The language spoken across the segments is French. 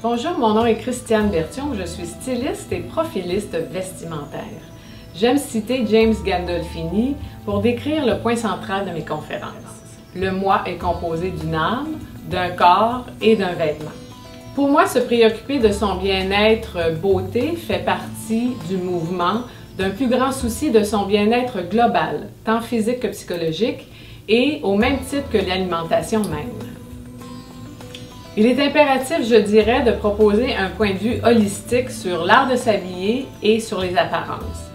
Bonjour, mon nom est Christiane Bertion, je suis styliste et profiliste vestimentaire. J'aime citer James Gandolfini pour décrire le point central de mes conférences. Le moi est composé d'une âme, d'un corps et d'un vêtement. Pour moi, se préoccuper de son bien-être beauté fait partie du mouvement d'un plus grand souci de son bien-être global, tant physique que psychologique, et au même titre que l'alimentation même. Il est impératif, je dirais, de proposer un point de vue holistique sur l'art de s'habiller et sur les apparences.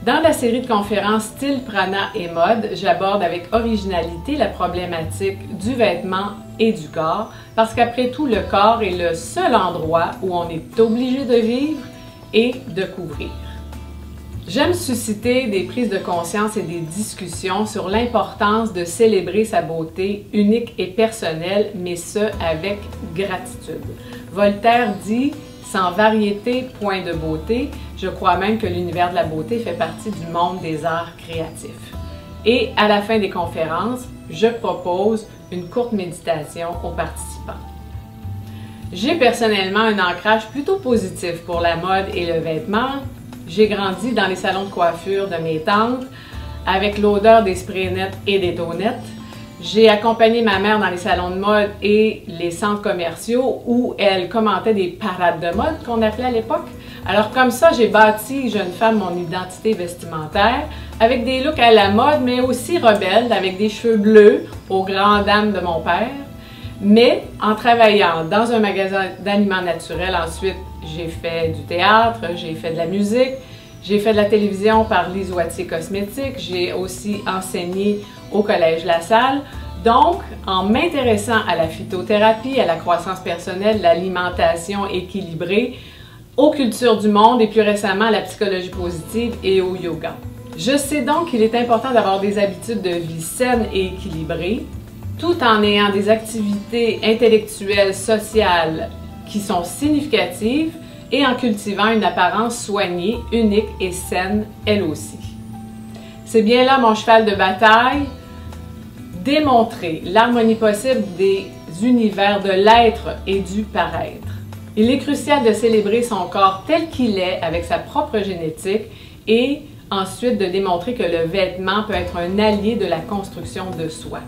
Dans la série de conférences Style, Prana et Mode, j'aborde avec originalité la problématique du vêtement et du corps, parce qu'après tout, le corps est le seul endroit où on est obligé de vivre et de couvrir. J'aime susciter des prises de conscience et des discussions sur l'importance de célébrer sa beauté unique et personnelle, mais ce, avec gratitude. Voltaire dit « Sans variété, point de beauté ». Je crois même que l'univers de la beauté fait partie du monde des arts créatifs. Et à la fin des conférences, je propose une courte méditation aux participants. J'ai personnellement un ancrage plutôt positif pour la mode et le vêtement. J'ai grandi dans les salons de coiffure de mes tantes, avec l'odeur des sprays nets et des tonettes. J'ai accompagné ma mère dans les salons de mode et les centres commerciaux où elle commentait des parades de mode qu'on appelait à l'époque. Alors comme ça, j'ai bâti, jeune femme, mon identité vestimentaire avec des looks à la mode, mais aussi rebelles, avec des cheveux bleus aux grandes dames de mon père. Mais en travaillant dans un magasin d'aliments naturels, ensuite, j'ai fait du théâtre, j'ai fait de la musique, j'ai fait de la télévision par Lise Wattier Cosmétiques, j'ai aussi enseigné au Collège La Salle. Donc, en m'intéressant à la phytothérapie, à la croissance personnelle, l'alimentation équilibrée, aux cultures du monde et plus récemment à la psychologie positive et au yoga. Je sais donc qu'il est important d'avoir des habitudes de vie saines et équilibrées, tout en ayant des activités intellectuelles, sociales qui sont significatives et en cultivant une apparence soignée, unique et saine, elle aussi. C'est bien là mon cheval de bataille, démontrer l'harmonie possible des univers de l'être et du paraître. Il est crucial de célébrer son corps tel qu'il est avec sa propre génétique et ensuite de démontrer que le vêtement peut être un allié de la construction de soi.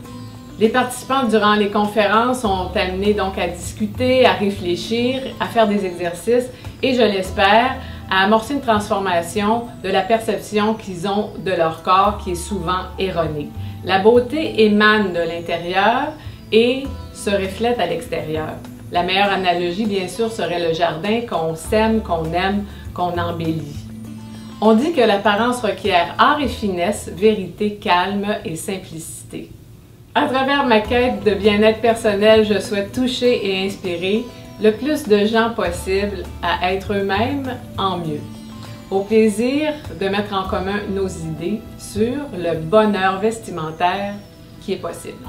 Les participants durant les conférences sont amenés donc à discuter, à réfléchir, à faire des exercices et, je l'espère, à amorcer une transformation de la perception qu'ils ont de leur corps qui est souvent erronée. La beauté émane de l'intérieur et se reflète à l'extérieur. La meilleure analogie, bien sûr, serait le jardin qu'on sème, qu'on aime, qu'on embellit. On dit que l'apparence requiert art et finesse, vérité, calme et simplicité. À travers ma quête de bien-être personnel, je souhaite toucher et inspirer le plus de gens possible à être eux-mêmes en mieux. Au plaisir de mettre en commun nos idées sur le bonheur vestimentaire qui est possible.